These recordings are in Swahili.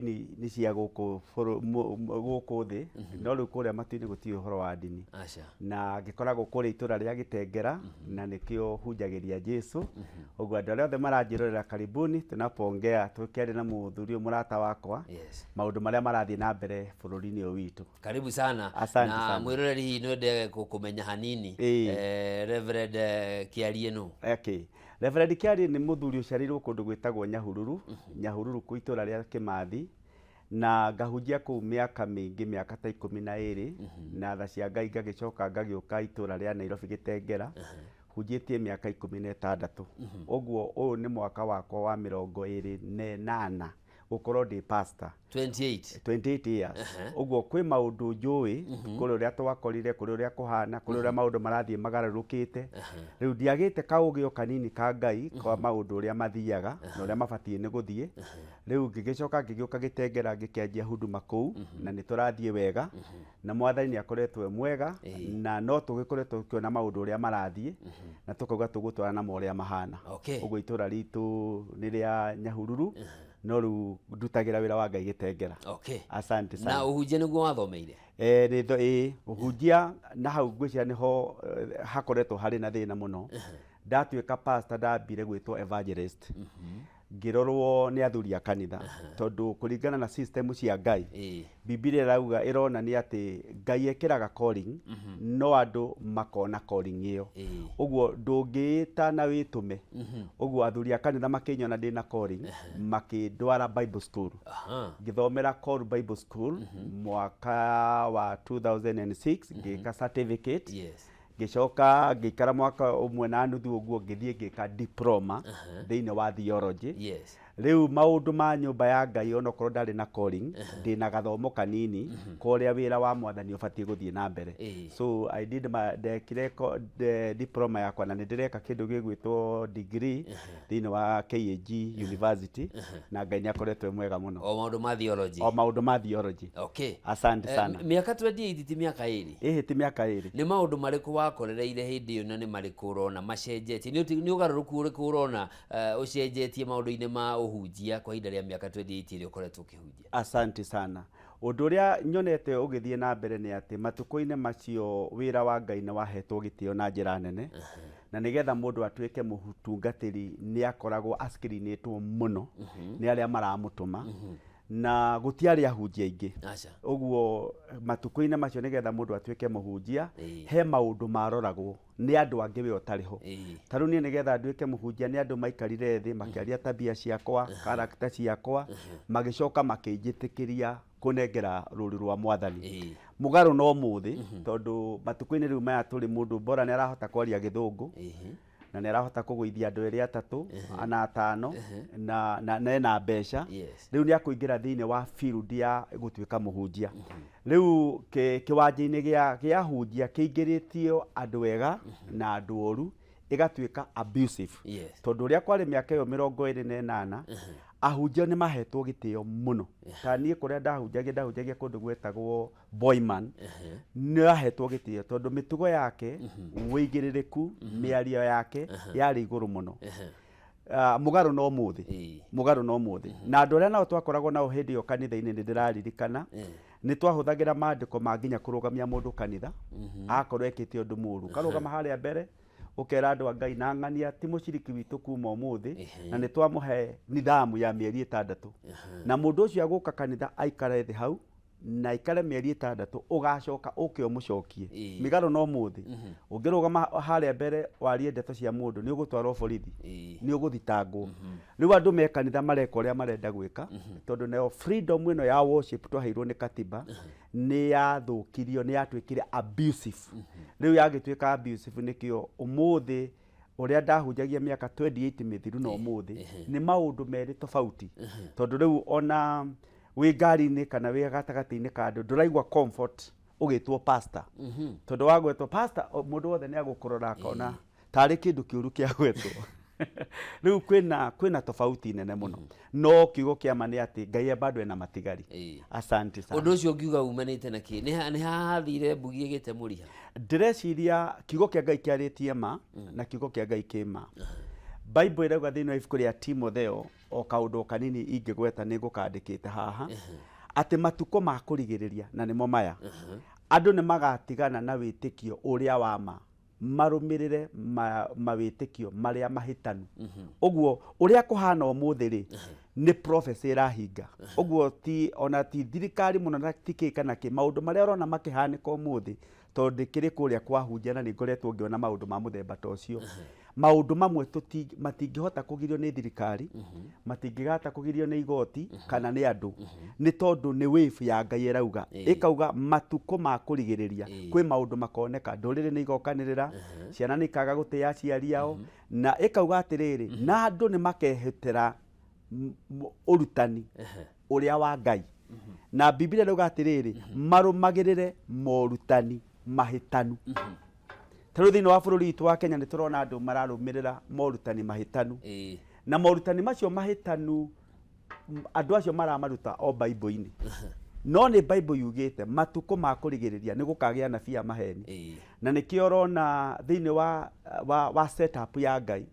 ni cia guku thi no riu kuria matu-ini gutirĩ ũhoro wa ndini na ngikoragwo kuria itura ria Gitengera na nikio hunjagiria Jesu ũguo andũ arĩa othe maranjirorera karibuni tunapoongea tukiaria na mũthuri mũrata wakwa maundu maria marathie na mbere bũrũri-inĩ ũyũ witũ. Karibu sana. Na mwiroreri nĩndĩ kũmenya hanini Reverend Kiarie no. Okay. Reverend Kiarie ni muthuri uciarirwo kundu gwitagwo Nyahururu, Nyahururu ku itura ria Kimathi na ngahunjia kuu miaka mingi, miaka ta 12 na tha cia Ngai ngagicoka ngagiuka itura ria Nairobi Gitengera hunjĩtie miaka 16. Ũguo ũyũ ni mwaka wakwa wa 28 gukorwo ndi pastor 28 years. Ũguo kwĩ maundu njũĩ kũrĩ ũrĩa twakorire, kũrĩ ũrĩa kũhana, kũrĩ ũrĩa maundu marathie magarũrũkĩte. Rĩu ndiagĩte kaũgĩ kanini ka Ngai kwa maundu ũrĩa mathiaga na ũrĩa mabatie nĩ gũthie. Rĩu ngĩgĩcoka ngĩgĩũka Gitengera ngĩkĩanjia huduma kũu na nĩ tũrathie wega na Mwathani akoretwo mwega na no tũgĩkoretwo tukiona maundu ũrĩa marathie na tũkauga tũgũtwara na ũrĩa mahana. Ũguo itura ritũ nĩ rĩa Nyahururu no riu ndutagira wira wa Ngai Gitengera. Asante sana. Na uhunjia niguo wathomeire? Uhunjia na hau ngwĩciria niho hakoretwo harĩ na thĩna mũno. Ndatuĩka pastor ndambire gwĩtwo evangelist. Ngirorwo ni athuri a kanitha tondu kuringana na system cia Ngai Biblia irauga ironania ati Ngai ekiraga calling no andu makona calling iyo. Uguo ndungĩĩta na wĩtume. Uguo athuri a kanitha makinyona ndina calling makindwara Bible school. Ngithomera Call Bible School mwaka wa 2006 ngĩka certificate. Gicoka ngikara mwaka umwe na nuthu uguo ngithie ngika diploma thiini wa theology. Riu maundu ma nyumba ya Ngai ono korwo ndari na calling ndina gathomo kanini koria wira wa Mwathani ubatie guthie na mbere. So I did my diploma yakwa na ndireka kindu gigwitwo degree thiini wa KAG University na Ngai nĩakoretwo mwega muno. O maundu ma theology. O maundu ma theology. Asante sana. Miaka 28 ti miaka 2. Ti miaka 2. Ni maundu mariku wakorereire hindi iyo na ni mariku urona macenjetie ni ugaruruku uriku urona ucenjetie maundu-ini ma uhunjia kwa ihinda rĩa miaka 28 iri ukoretwo ukihunjia? Asante sana. Undu uria nyonete ugithie na mbere ni ati matuko-ini macio wira wa Ngai ni wahetwo gitio na njira nene na nigetha mundu atuike mutungatiri ni akoragwo askirinitwo muno ni aria maramutuma na gutiari ahunjia ingi. Uguo matuko-ini macio nigetha mundu atuike muhunjia he maundu maroragwo ni andu angi we otariho. Taru ni nigetha nduike muhunjia ni andu maikarire thi makiaria tabia ciakwa, character ciakwa, magicoka makijitikiria kunengera ruri rwa Mwathani. Mugaru no muthi tondu matuko-ini riu maya turi mundu bora ni arahota kwaria Githungu na nĩarahota kũgũithia andũ erĩ atatũ ana atano na ena mbeca. Riu nĩ akũingĩra thĩinĩ wa field ya gũtuĩka mũhunjia. Riu kiwanja-inĩ gĩa hunjia kĩingĩrĩtio andũ ega na andũ oru igatuĩka abusive. Tondu ũrĩa kwarĩ mĩaka ĩyo 28 ahunjia nĩ mahetwo gĩtĩo mũno. Ta niĩ kũrĩa ndahunjagia kũndũ gwetagwo Boyman nĩ ahetwo gĩtĩo tondu mĩtugo yake wĩigĩrĩrĩku mĩario yake yarĩ igũrũ mũno. Mugaru no muthi na andũ arĩa nao twakoragwo nao hĩndĩ ĩyo kanitha-inĩ nĩ ndĩraririkana nĩ twahũthagĩra maandĩko ma nginya kũrũgamia mũndũ kanitha akorwo ekĩte ũndũ mũru karũgama harĩa mbere ukera andu a Ngai na ng'ania ti muciriki witu kuma umuthi na ni twamuhe nidhamu ya mieri 6 na mundu ucio aguka kanitha aikare thi hau na ikare mieri 6 ugacoka uke umucokie. Migaro no muthi ungirugama haria mbere warie ndeto cia mundu ni ugutwarwo borithi ni uguthitangwo. Riu andu me kanitha mareka uria marenda gwika tondu nayo freedom ino ya worship twaheirwo ni katiba ni yathukirio ni yatwikire abusive. Riu yagituika abusive nikio umuthi uria ndahunjagia miaka 28 mithiru no muthi ni maundu meri tofauti tondu riu ona wi ngari-ini kana wi gatagati-ini ka andu nduraigwa comfort ugitwo pastor tondu wagwetwo pastor mundu wothe ni agukurora akona tari kindu kiuru kia gwetwo. Riu kwina tofauti nene muno no kiugo kia mani ati Ngai bado ena matigari. Asante sana. Undu ucio ngiuga umanite na ki ni hathire mbugi gite muriha? Ndĩreciria kiugo kia Ngai kiarĩtie ma na kiugo kia Ngai kĩma. Bible irauga thĩinĩ wa ibuku rĩa Timotheo o kaũndũ kanini ingĩgweta nĩ ngũkandĩkĩte haha atĩ matukũ ma kũrigĩrĩria na nĩmo maya andũ nĩ magatigana na wĩtĩkio ũrĩa wa ma marũmĩrĩre mawĩtĩkio marĩa mahĩtanu. Ũguo ũrĩa kũhana ũmũthĩ rĩ nĩ prophecy ĩrahinga. Ũguo ona ti thirikari mũno na ti kĩ kana kĩ, maũndũ marĩa ũrona makĩhanĩka ũmũthĩ tondũ ndĩkĩrĩ kũrĩa kwahunjia na nĩ ngoretwo ngĩona maũndũ ma mũthemba ta ũcio. Maũndũ mamwe matingĩhota kũgirio nĩ thirikari, matingĩhota kũgirio nĩ igoti kana nĩ andũ, nĩ tondũ nĩ wave ya Ngai ĩrauga. Ĩkauga matukũ ma kũrigĩrĩria kwĩ maũndũ makoneka, ndũrĩrĩ nĩ igokanĩrĩra, ciana nĩ ikaga gũtĩa aciari ao, na ĩkauga atĩrĩrĩ na andũ nĩ makehĩtĩra ũrutani ũrĩa wa Ngai. Na Biblia ĩrauga atĩrĩrĩ marũmagĩrĩre morutani mahĩtanu. Tarĩu thĩinĩ wa bũrũri witũ wa Kenya nĩ tũrona andũ mararũmĩrĩra morutani mahĩtanu. Na morutani macio mahĩtanu andũ acio maramaruta o Bible-inĩ. No nĩ Bible yugĩte matukũ ma kũrigĩrĩria nĩ gũkagĩa anabii a maheni. Na nĩkĩo ũrona thĩinĩ wa setup ya Ngai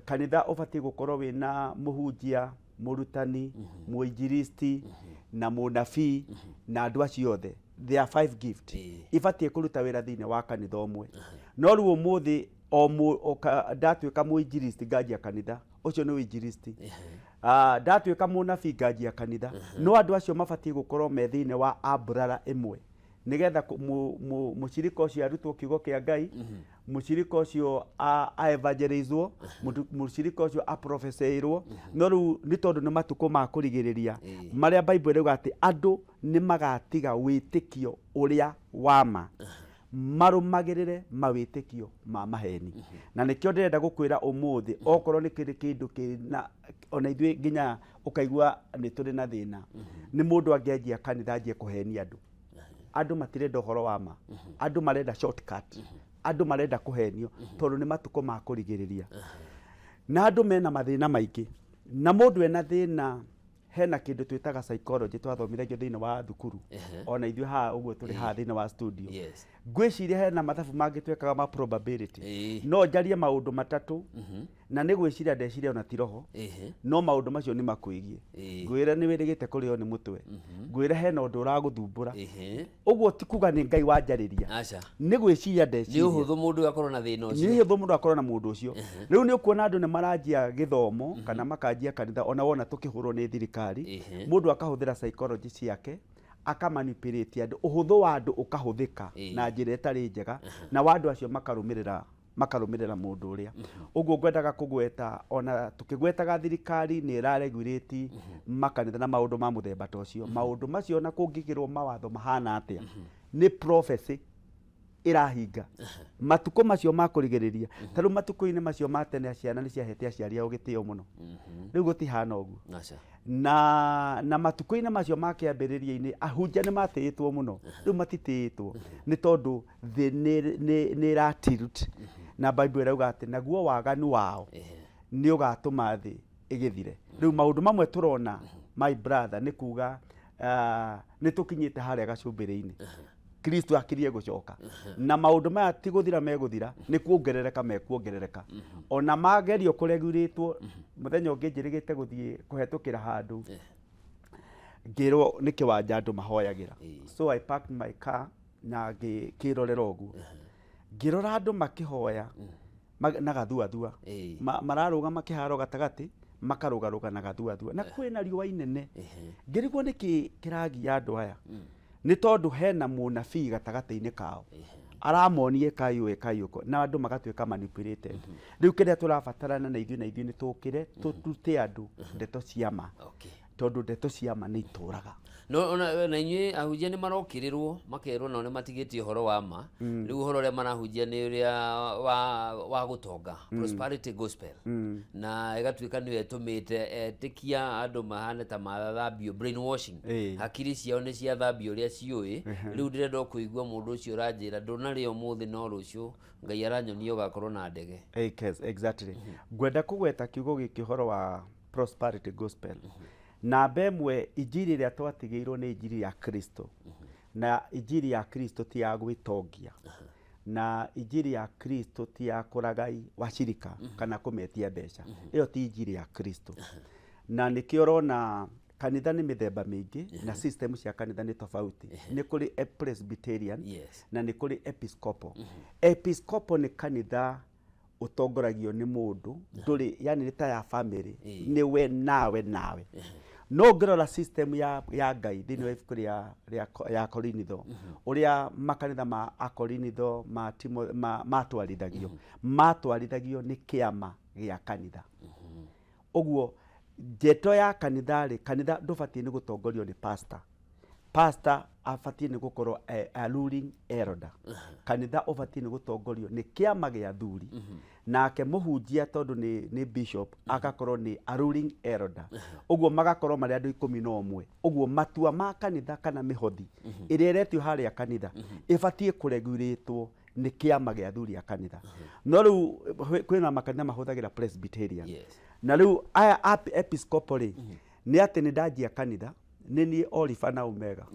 kanitha ũbatiĩ gũkorwo wĩna mũhunjia, mũrutani, mũinjilisti na mũnabii na andũ acio othe. There are 5 gifts. Ibatiĩ kũruta wĩra thĩinĩ wa kanitha ũmwe. No rĩu ũmũthĩ ndatuĩka mũinjilisti nganjia kanitha, ũcio nĩ ũinjilisti. Ndatuĩka mũnabii nganjia kanitha, no andũ acio mabatiĩ gũkorwo me thĩinĩ wa umbrella ĩmwe nĩgetha mũcirika ũcio arutwo kiugo kĩa Ngai, mũcirika ũcio evangelizwo, mũcirika ũcio aprophesĩirwo. No rĩu nĩ tondũ nĩ matukũ ma kũrigĩrĩria marĩa Bible ĩrauga atĩ andũ nĩ magatiga wĩtĩkio ũrĩa wa ma marũmagĩrĩre mawĩtĩkio ma maheni. Na nĩkĩo ndĩrenda gũkwĩra ũmũthĩ okorwo nĩ kĩrĩ kĩndũ kĩna ona ithuĩ nginya ũkaigua nĩ tũrĩ na thĩna, nĩ mũndũ angĩanjia kanitha anjie kũhenia andũ. Andũ matirenda ũhoro wa ma, andũ marenda shortcut, andũ marenda kũhenio tondũ nĩ matukũ ma kũrigĩrĩria. Na andũ mena mathĩna maingĩ, na mũndũ ena thĩna hena kĩndũ twĩtaga psychology twathomithagio thĩinĩ wa thukuru. Ona ithuĩ haha ũguo tũrĩ haha thĩinĩ wa studio. Ngwĩciria hena mathabu mangĩtwĩkaga ma probability. No njarie maũndũ matatũ na nĩ gwĩciria ndeciria ona ti roho, no maũndũ macio nĩ makwĩgie. Ngwĩra nĩ wĩrĩgĩte kũrĩo nĩ mũtwe, ngwĩra hena ũndũ ũragũthumbũra. Ũguo ti kuga nĩ Ngai wanjarĩria, nĩ gwĩciria ndeciria. Nĩ ũhũthũ mũndũ akorwo na thĩna ũcio, nĩ ũhũthũ mũndũ akorwo na mũndũ ũcio. Rĩu nĩ ũkuona andũ nĩ maranjia gĩthomo kana makanjia kanitha, ona wona tũkĩhũrwo nĩ thirikari, mũndũ akahũthĩra psychology ciake akamanipulate andũ, ũhũthũ wa andũ ũkahũthĩka na njĩra ĩtarĩ njega, na andũ acio makarũmĩrĩra mũndũ ũrĩa. Ũguo ngwendaga kũgweta, ona tũkĩgwetaga thirikari nĩ ĩraregulate makanitha na maũndũ ma mũthemba ta ũcio. Maũndũ macio na kũngĩgĩrwo mawatho mahana atĩa nĩ prophecy ĩrahinga. Matukũ macio ma kũrigĩrĩria, tarĩu matukũ-inĩ macio ma tene ciana nĩ ciahete aciari ao gĩtĩo mũno, rĩu gũtihana ũguo. Na matukũ-inĩ macio ma kĩambĩrĩria-inĩ ahunjia nĩ matĩĩtwo mũno, rĩu matitĩĩtwo nĩ tondũ thĩ nĩ ĩra tilt. Na Bible ĩrauga atĩ naguo waganu wao nĩ ũgatũma thĩ ĩgĩthire. Rĩu maũndũ mamwe tũrona my brother nĩ kuga nĩ tũkinyĩte harĩa gacumbĩrĩ-inĩ, Kristo akirie gũcoka, na maũndũ maya ti gũthira megũthira, nĩ kuongerereka mekuongerereka. Ona magerio kũreguritwo mũthenya ũngĩ njĩrĩgĩte gũthiĩ kũhetũkĩra handũ, ngĩrwo nĩ kĩwanja andũ mahoyagĩra. So I parked my car na ngĩrorera ũguo, ngĩrora andũ makĩhoya na gathuathua, mararũgama kĩharo gatagatĩ makarũgarũga na gathuathua, na kwĩna riũa inene. Ngĩrigwo nĩkĩ kĩragia andũ aya, nĩ tondũ hena mũnabii gatagatĩ-inĩ kao aramonie kayũ na andũ magatuĩka manipulated. Rĩu kĩrĩa tũrabatarana na ithuĩ nĩ tũkĩre tũrute andũ ndeto cia ma, tondũ ndeto cia ma nĩ itũraga. No na inyuĩ ahunjia nĩ marokĩrĩrwo makerwo nao nĩ matigĩtie ũhoro wa ma. Rĩu ũhoro ũrĩa marahunjia nĩ ũrĩa wa gũtonga, prosperity gospel, na ĩgatuĩka nĩwe ĩtũmĩte etĩkia andũ mahane ta mathambio, brainwashing. Hakiri ciao nĩ ciathambio ũrĩa ciũĩ. Rĩu ndĩrenda kũigua mũndũ ũcio ũranjĩra ndũnarĩ ũmũthĩ no rũciũ Ngai aranyonia ũgakorwo na ndege. Exactly. Ngwenda kũgweta kiugo gĩkĩ ũhoro wa prosperity gospel. Namba ĩmwe injiri ĩrĩa twatigĩirwo nĩ injiri ya Kristo, na injiri ya Kristo ti ya gwĩtongia. na injiri ya Kristo ti ya kũragai wacirika kana kũmetia mbeca. Ĩyo ti injiri ya Kristo. Na nĩkĩo ũrona kanitha nĩ mĩthemba mĩingĩ na system cia kanitha nĩ tofauti. Nĩ kũrĩ Presbyterian na nĩ kũrĩ Episcopal. Episcopal nĩ kanitha ũtongoragio nĩ mũndũ ndũrĩ, yani nĩ ta ya family, nĩ we nawe. No ngĩrora system ya Ngai thĩinĩ wa ibuku ya Korinitho, ũrĩa makanitha ma Akorinitho matwarithagio nĩ kĩama gĩa kanitha. Ũguo ndeto ya kanitha ndũbatiĩ nĩ gũtongorio nĩ pastor. Pastor abatiĩ nĩ gũkorwo a ruling elder. Kanitha ũbatiĩ nĩ gũtongorio nĩ kĩama gĩa athuri, nake mũhunjia tondũ nĩ bishop agakorwo nĩ a ruling elder. Ũguo magakorwo marĩ andũ 11. Ũguo matua ma kanitha kana mĩhothi ĩrĩa ĩretio harĩa kanitha ĩbatiĩ kũregulatwo nĩ kĩama gĩa athuri a kanitha. No rĩu kwĩna makanitha mahũthagĩra Presbyterian. Na rĩu aya Episcopal nĩ atĩ nĩ ndanjia kanitha nĩ niĩ Oliver na Omega.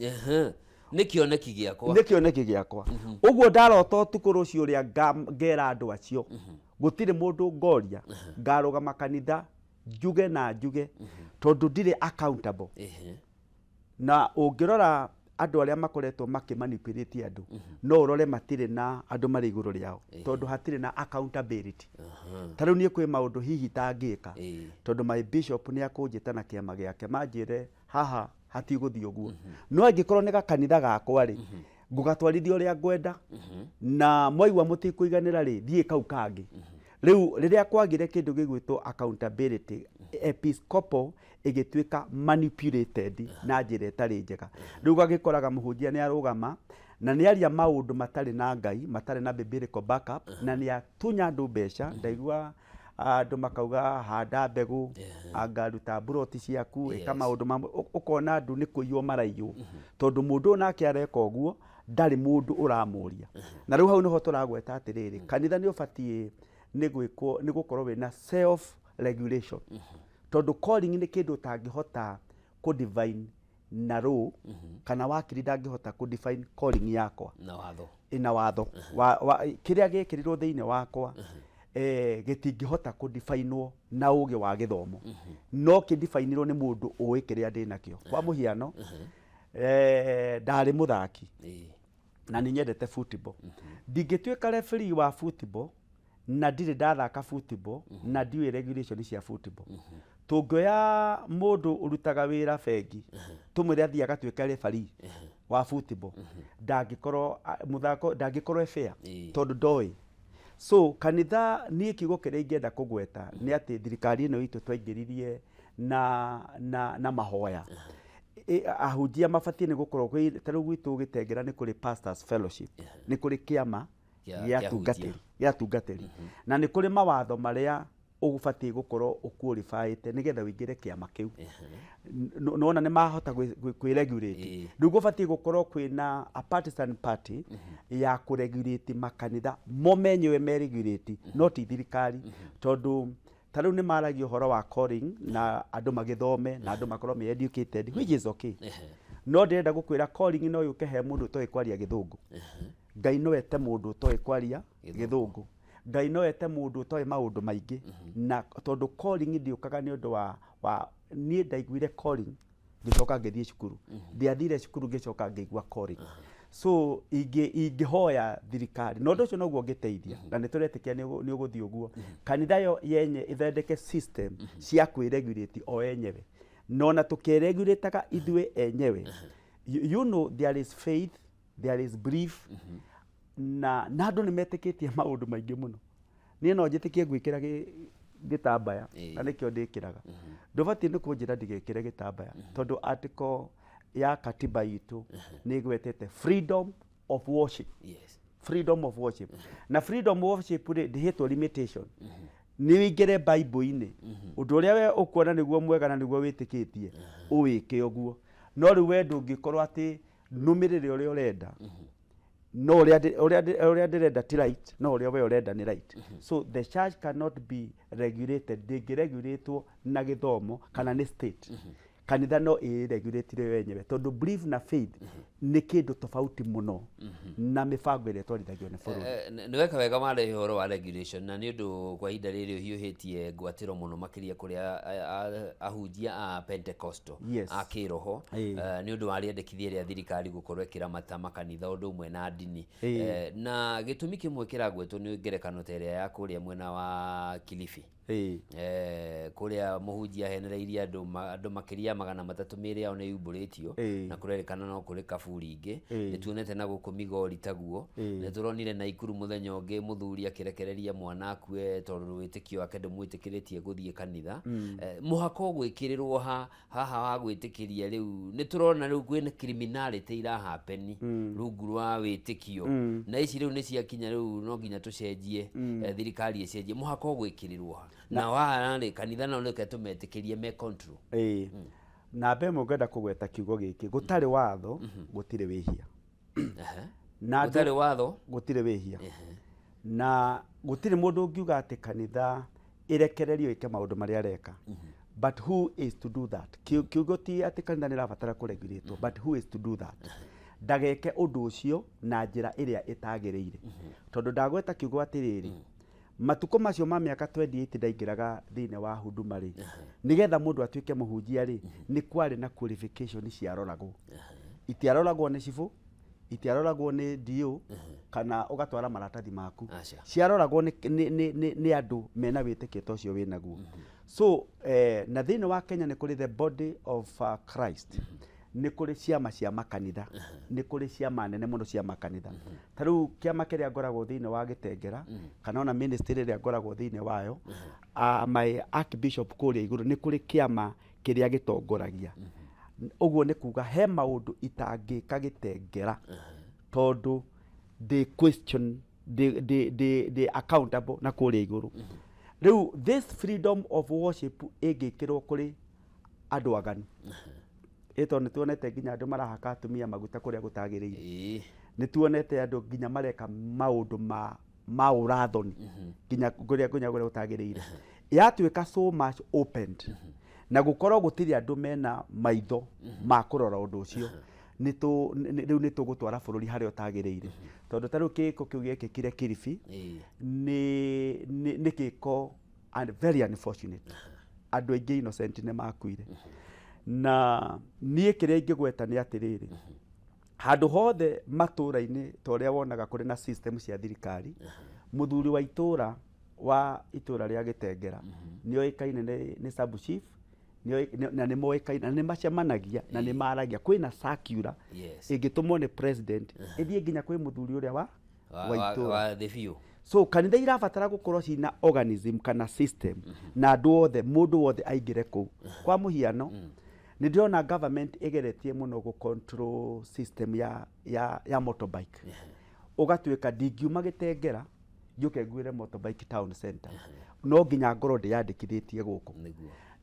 Nĩ kĩoneki gĩakwa. Ũguo ndarota ũtukũ rũciũ ũrĩa ngera andũ acio gũtirĩ mũndũ ngoria, ngarũgama kanitha njuge tondũ ndirĩ accountable. Na ũngĩrora andũ arĩa makoretwo makimanipulate andũ, no ũrore matirĩ na andũ marĩ igũrũ rĩao tondũ hatirĩ na accountability. Ta rĩu niĩ kwĩ maũndũ hihi tangĩka tondũ my bishop nĩ akũnjĩta na kĩama gĩake manjĩre haha hatigũthiĩ ũguo. No angĩkorwo nĩ gakanitha gakwa rĩ, ngũgatwarithia ũrĩa ngwenda, na mwaigua mũtikũiganĩra rĩ, thiĩ kau kangĩ. Rĩu rĩrĩa kwagire kĩndũ gĩgwĩtwo accountability, Episcopal ĩgĩtuĩka manipulated na njĩra ĩtarĩ njega. Rĩu gagĩkoraga mũhunjia nĩ arũgama na nĩ aria maũndũ matarĩ na Ngai, matarĩ na biblical backup, na nĩ atunya andũ mbeca. Ndaigua andũ makauga handa mbegũ, angaruta buroti ciaku, ĩka maũndũ ũkona andũ nĩ kũiywo maraiywo, tondũ mũndũ nake areka ũguo ndarĩ mũndũ ũramũria. Na rĩu hau nĩho tũragweta atĩrĩrĩ, kanitha nĩ ũbatiĩ nĩ gũkorwo wĩna self regulation, tondũ calling nĩ kĩndũ ũtangĩhota kũ-define na law, kana wakiri ndangĩhota kũ-define calling yakwa na watho. Kĩrĩa gĩkĩrirwo thĩinĩ wakwa gĩtingĩhota kũ-define na ũgĩ wa gĩthomo, no kĩ-define nĩ mũndũ ũĩ kĩrĩa ndĩ nakĩo. Kwa mũhiano, ndarĩ mũthaki na nĩ nyendete football. Ndingĩtuĩka referee wa football na ndirĩ ndathaka football na ndiũĩ regulation cia football. Tũngĩoya mũndũ ũrutaga wĩra bengi tũmwĩre athiĩ agatuĩka referee wa football, ndangĩkorwo fair tondũ ndoĩ. So kanitha niĩ kiugo kĩrĩa ingĩenda kũgweta nĩ atĩ thirikari ĩno itũ twaingĩririe na mahoya. Ahunjia mabatiĩ nĩ gũkorwo ta rĩu gwitũ Gĩtengera nĩ kũrĩ pastors fellowship, nĩ kũrĩ kĩama gĩa tungatĩri, na nĩ kũrĩ mawatho marĩa ũbatiĩ gũkorwo ũqualifyĩte nĩgetha ũingĩre kĩama kĩu. Nona nĩ mahota kwĩregulate. Rĩu gũbatiĩ gũkorwo kwĩna a partisan party ya kũregulate makanitha mo menyewe meregulate, no ti thirikari. Tondũ ta rĩu nĩ maragia ũhoro wa calling na andũ magĩthome na andũ makorwo me educated, which is okay. No ndĩrenda gũkwĩra calling no yũke he mũndũ ũtoĩ kwaria gĩthũngũ. Ngai no ete mũndũ ũtoĩ kwaria gĩthũngũ. Ngai no ete mũndũ ũtoĩ maũndũ maingĩ. Na tondũ calling ndĩũkaga nĩ ũndũ wa niĩ ndaiguire calling ngĩcoka ngĩthiĩ cukuru. Ndiathire cukuru ngĩcoka ngĩigua calling. So ingĩhoya thirikari, na ũndũ ũcio noguo ngĩteithia, na nĩ tũretĩkia nĩ ũgũthiĩ ũguo, kanitha yo yenye ĩthondeke system cia kwĩregulate o enyewe. Nona tũkĩregulataga ithuĩ enyewe, you know there is faith, there is belief, na andũ nĩ metĩkĩtie maũndũ maingĩ mũno. Niĩ no njĩtĩkie gwĩkĩra gĩtambaya na nĩkĩo ndĩkĩraga. Ndũbatiĩ nĩ kũnjĩra ndigekĩre gĩtambaya tondũ article ya katiba itũ nĩ gwetete freedom of worship. Freedom of worship. Na freedom of worship ndĩhetwo limitation. Nĩ wĩingĩre Bible-inĩ ũndũ ũrĩa we ũkuona nĩguo mwega na nĩguo wĩtĩkĩtie ũwĩke ũguo. No rĩu we ndũngĩkorwo atĩ nũmĩrĩre ũrĩa ũrenda, no ũrĩa ndĩrenda ti right, no ũrĩa we ũrenda nĩ right. So the church cannot be regulated, ndĩngĩregulatwo na gĩthomo kana nĩ state. kanitha no ĩregulate wenyewe tondu belief na faith nĩ kĩndũ tofauti mũno na mĩbango ĩrĩa twarithagio nĩ bũrũri. Nĩ weka wega marehe ũhoro wa regulation na nĩ ũndũ kwa ihinda rĩrĩ hiũhĩtie ngwatĩro mũno makĩria kũrĩa ahunjia a Pentecostal a kĩroho nĩ ũndũ wa rĩendekithia rĩa thirikari gũkorwo ĩkĩramata makanitha ũndũ ũmwe na ndini, na gĩtũmi kĩmwe kĩragwetwo nĩ ngerekano ta ĩrĩa ya kũrĩa mwena wa Kilifi. Kũrĩa mũhunjia ahenereirie andũ makĩria 300 mĩĩrĩ yao nĩ yumbũrĩtio na kũrerĩkana no kũrĩ kaburi ingĩ. Nĩ tuonete na gũkũ Migori taguo, nĩ tũronire Naikuru mũthenya ũngĩ mũthuri akĩrekereria mwana akue tondũ wĩtĩkio wake ndũmwĩtĩkĩrĩtie gũthiĩ kanitha. Mũhaka ũgwĩkĩrĩrwo haha wa gwĩtĩkĩria rĩu nĩ tũrona rĩu kwĩna criminality irahapeni rungu rwa wĩtĩkio, na ici rĩu nĩ ciakinya rĩu no nginya tũcenjie, thirikari ĩcenjie, mũhaka ũgwĩkĩrĩrwo na waharĩ kanitha no reke tũmetĩkĩrie me control. Na mbemwe ngenda kũgweta kiugo gĩkĩ, gũtarĩ watho gũtirĩ wĩhia. Gũtarĩ watho gũtirĩ wĩhia. Na gũtirĩ mũndũ ũngiuga atĩ kanitha ĩrekererio ĩke maũndũ marĩa areka. But who is to do that? Kiugo ti atĩ kanitha nĩ ĩrabatara kũregulatwo, but who is to do that? Ndageke ũndũ ũcio na njĩra ĩrĩa ĩtagĩrĩire. Tondũ ndagweta kiugo atĩrĩrĩ, matukũ macio ma mĩaka 28 ndaingĩraga thĩinĩ wa huduma rĩ, nĩgetha mũndũ atuĩke mũhunjia rĩ, nĩ kwarĩ na qualification ciaroragwo. Itiaroragwo nĩ cibũ, itiaroragwo nĩ DO kana ũgatwara maratathi maku. Ciaroragwo nĩ andũ mena wĩtĩkio ta ũcio wĩnaguo. So na thĩinĩ wa Kenya nĩ kũrĩ the body of Christ. Nĩ kũrĩ ciama cia makanitha, nĩ kũrĩ ciama nene mũno cia makanitha. Ta rĩu kĩama kĩrĩa ngoragwo thĩinĩ wa Gĩtengera kana ona ministry ĩrĩa ngoragwo thĩinĩ wayo, my archbishop kũrĩa igũrũ nĩ kũrĩ kĩama kĩrĩa gĩtongoragia. Ũguo nĩ kuga he maũndũ itangĩka Gĩtengera tondũ they question, they accountable na kũrĩa igũrũ. Rĩu this freedom of worship ĩngĩkĩrwo kũrĩ andũ aganu. Ĩto nĩ tuonete nginya andũ marahaka atumia maguta kũrĩa gũtagĩrĩire. Nĩ tuonete andũ nginya mareka maũndũ ma ũrathoni nginya kũrĩa gũtagĩrĩire. Yatuĩka so much opened na gũkorwo gũtirĩ andũ mena maitho ma kũrora ũndũ ũcio, rĩu nĩ tũgũtwara bũrũri harĩa ũtagĩrĩire. Tondũ ta rĩu kĩĩko kĩu gĩekĩkire Kilifi nĩ kĩĩko very unfortunate. Andũ aingĩ innocent nĩ makuire. Na niĩ kĩrĩa ingĩgweta nĩ atĩrĩrĩ, handũ hothe matũũra-inĩ ta ũrĩa wonaga kũrĩ na system cia thirikari, mũthuri wa itũũra rĩa Gĩtengera nĩ oĩkaine nĩ sub chief, na nĩ moĩkaine na nĩ macemanagia na nĩ maragia. Kwĩna circular ĩngĩtũmwo nĩ president ĩthiĩ nginya kwĩ mũthuri ũrĩa wa itũũra. So kanitha irabatara gũkorwo cina organism kana system na andũ othe, mũndũ wothe aingĩre kũu. Kwa mũhiano nĩ ndĩrona government ĩgeretie mũno gũ-control system ya motorbike. Ũgatuĩka ndingiuma Gĩtengera njũke nguĩre motorbike town center, no nginya ngorwo ndĩyandĩkithĩtie gũkũ.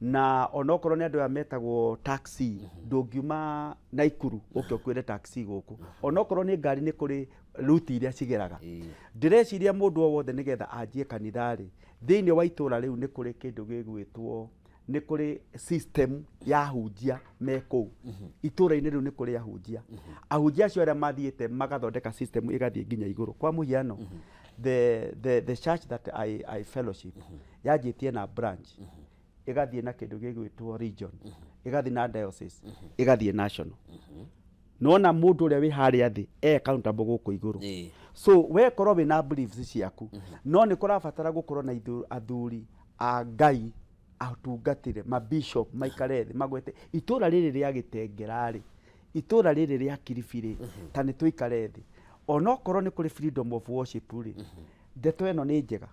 Na onokorwo nĩ andũ aya metagwo taxi, ndũngiuma Naikuru ũke ũkuĩre taxi gũkũ. Onokorwo nĩ ngari nĩ kũrĩ route iria cigeraga. Ndĩreciria mũndũ o wothe nĩgetha anjie kanitha rĩ, thĩinĩ wa itũũra rĩu nĩ kũrĩ kĩndũ gĩgwĩtwo, nĩ kũrĩ system ya hunjia me kũu. Itũũra-inĩ rĩu nĩ kũrĩ ahunjia. Ahunjia acio arĩa mathiĩte magathondeka system ĩgathiĩ nginya igũrũ. Kwa mũhiano the church that I fellowship yanjĩtie na branch, ĩgathiĩ na kĩndũ gĩgwĩtwo region, ĩgathiĩ na diocese, ĩgathiĩ national. Nona mũndũ ũrĩa wĩ harĩa thĩ accountable gũkũ igũrũ. So we korwo wĩna beliefs ciaku, no nĩ kũrabatara gũkorwo na athuri a Ngai atungatĩre, mabishop maikare thĩ magwete itũũra rĩrĩ rĩa Gĩtengera rĩ, itũũra rĩrĩ rĩa Kilifi rĩ, ta nĩ tũikare thĩ. Onokorwo nĩ kũrĩ freedom of worship rĩ, ndeto ĩno nĩ njega.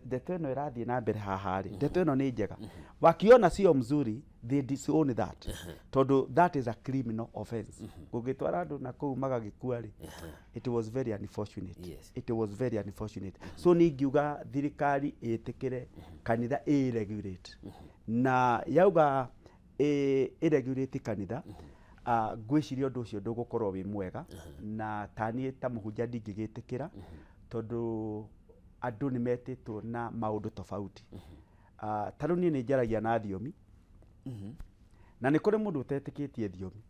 Ndeto ĩno ĩrathiĩ na mbere haha rĩ, ndeto ĩno nĩ njega. Wakiona sio mzuri, they disown that. Tondũ that is a criminal offense. Gũgĩtwara andũ na kũu magagĩkua rĩ, it was very unfortunate. It was very unfortunate. So nĩ ingiuga thirikari ĩtĩkĩre kanitha ĩ-regulate. Na yauga ĩ-regulate kanitha, ngwĩciria ũndũ ũcio ndũgũkorwo wĩ mwega, na taniĩ ta mũhunjia ndingĩgĩtĩkĩra tondũ andũ nĩ metĩtwo na maũndũ tofauti. Ta rĩu niĩ nĩ njaragia na thiomi, na nä kå rä må ndå å tetä tie thiomi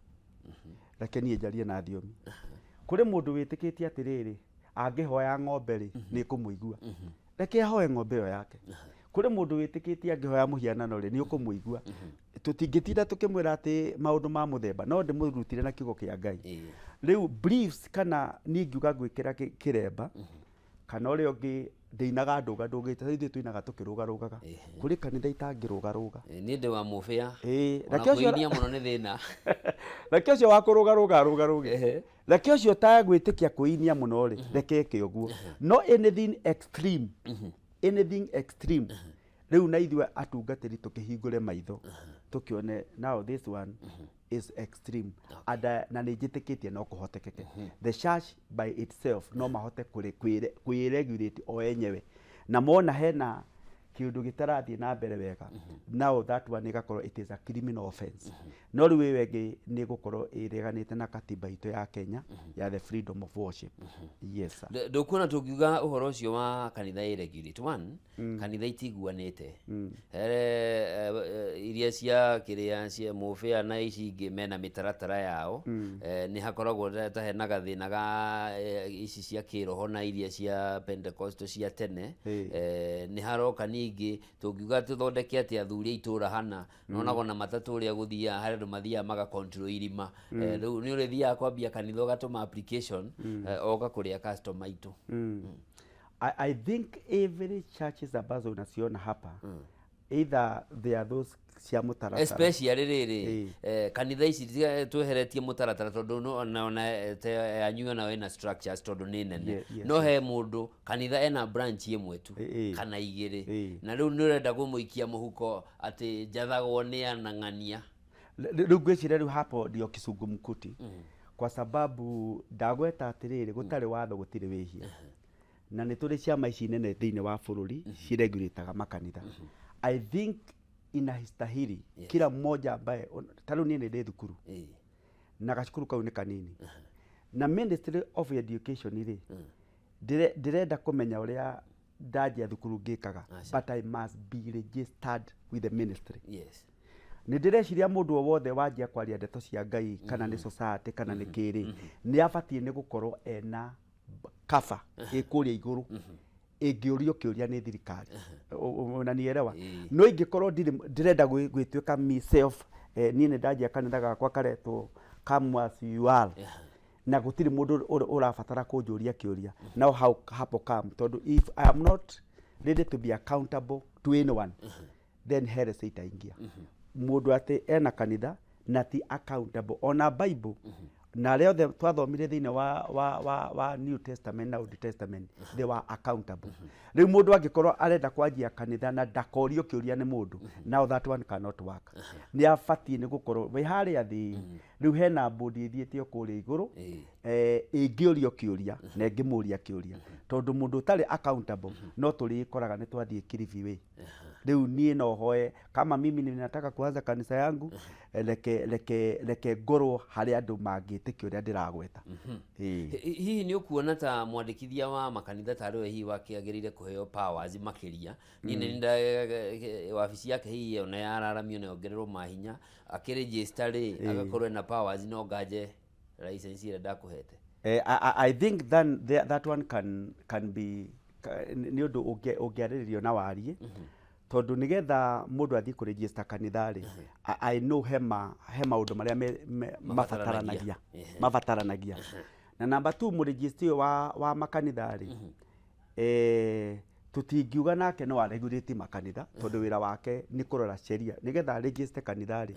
reke niä njarie na thiomi kå rä må ndå wä tä kä tie atä rä rä angä hoya ng'ombe rä nä kå må igua reke ahoe ng'ombe ä yo yake kå rä må ndå wä tä kä tie angä hoya må hianano rä nä å kå må igua tå tingä tinda tå kä mwä ra atä maå ndå ma må themba no ndä må rutire na kiugo kä a Ngai rä u kana niä ngiuga ngwä kä ra kä remba kana å rä a å ngä ndäinaga ndåga ndågä te ithuä tå inaga tå kä rå garå-gaga kå rä kanitha itangä rå garå-ga nä ndä wa må bä a reke må no nä thä na reke å cio wa kå rå garå-ga rå garå ge reke å cio tagwä tä kia kwä inia må no rä reke ke å guo no anything extreme rä u na ithuä atungatä ri tå kä hingå re maitho tå kä one now this one is extreme na nä njä tä kä tie no kå hotekeke the church by itself no mahote kwä regulate o enyewe na mona hena kä ndå gä tarathiä na mbere wega now that one igakorwo it is a criminal offense no rä u ä wengä nä gå korwo ä reganä te na katiba itå ya Kenya ya the freedom of worship yes ndå kuona tå ngiuga å horo å cio wa kanitha ä regulate one kanitha itiguanä te iria cia kä rä a cia må bä a na ici ingä mena mä taratara yao nä hakoragwo ta hena gathä na ga ici cia kä roho na iria cia Pentecostal cia tene nä haroka ningä tå ngiuga tå thondeke atä athuri a itå ra hana nonago na matatå rä a gå thiaga harä andå mathiaga maga control irima rä u nä å rä thiaga kwambia kanitha å gatå ma application oka kå rä a customer aitå I think every churches ambazo unaziona hapa either they are those cia må taratara especially rä kanitha ici tweheretie må taratara tondå naona yanyu nayo ena structures tondå nä nene no he må ndå kanitha ena branch ĩmwe tu kana igä rä na rä u nä å renda gå må ikia må huko atä njathagwo nä anang'ania rä u ngwä cira rä u hapo ndio kisungumkuti kwa sababu ndagweta atä rä rä gå tarä watho gå tirä wä hia na nä tå rä ciama ici nene thä inä wa bå rå ri cireguritaga makanitha I think inahistahili kila mmoja ambaye tarä u niä nä ndä thukuru na gacukuru kau nä kanini na Ministry of Education rä ndä renda kå menya å rä a ndanjia thukuru ngä kaga but I must be registered with the ministry nä ndä reciria må ndå o wothe wanjia kwaria ndeto cia Ngai kana nä society kana nä kä rä nä abatiä nä gå korwo ena kaba ä kå rä a igå rå ĩngĩ å rio kä å ria nä thirikari na nierewa no ingä korwo ndä renda gwä tuä ka myself niä nä ndanjia kanitha gakwa karetwo come as you are na gå tirä må ndå å rabatara kå njå ria kä å ria no hapo come tondå if I am not ready to be accountable to anyone then here itaingia må ndå atä ena kanitha na ti accountable ona Bible na rä othe twathomire thä inä wa New Testament na Old Testament they were accountable rä u må ndå angä korwo arenda kwanjia kanitha na ndakorio kä å ria nä må ndå now that one cannot work nä abatiä nä gå korwo wä harä a thä rä u hena mbåndi ĩthiä te o kå rä a igå rå ĩngä å rio kä å ria na ĩngä må ria kä å ria tondå må ndå å tarä accountable no tå rä koraga nä twathiä kiribi wä rä u niä no hoe kama mimi ninataka kuanza kanisa yangu reke ngorwo harä andå mangä tä kä å rä a ndä ragweta hihi nä å kuona ta mwandĩkithia wa makanitha tarä we hihi wakä agä rä ire kå heo powers makĩria niä nä wabici yake hihi ona yararamio na yongererwo mahinya akä register rĩ agakorwo ena powers no nganje license ĩrĩa ndakũhete I think that one can be nĩ ũndũ ũngĩarĩrĩrio na wariĩ tondũ nĩ getha mũndũ athiĩ kũ register kanitha rĩ I know he maũndũ marĩa mabataranagia na number 2 mũregister ũyũ wa makanitha rĩ tũtingiuga nake no aregulate makanitha tondũ wĩra wake nĩ kũrora sheria nĩ getha register kanitha rĩ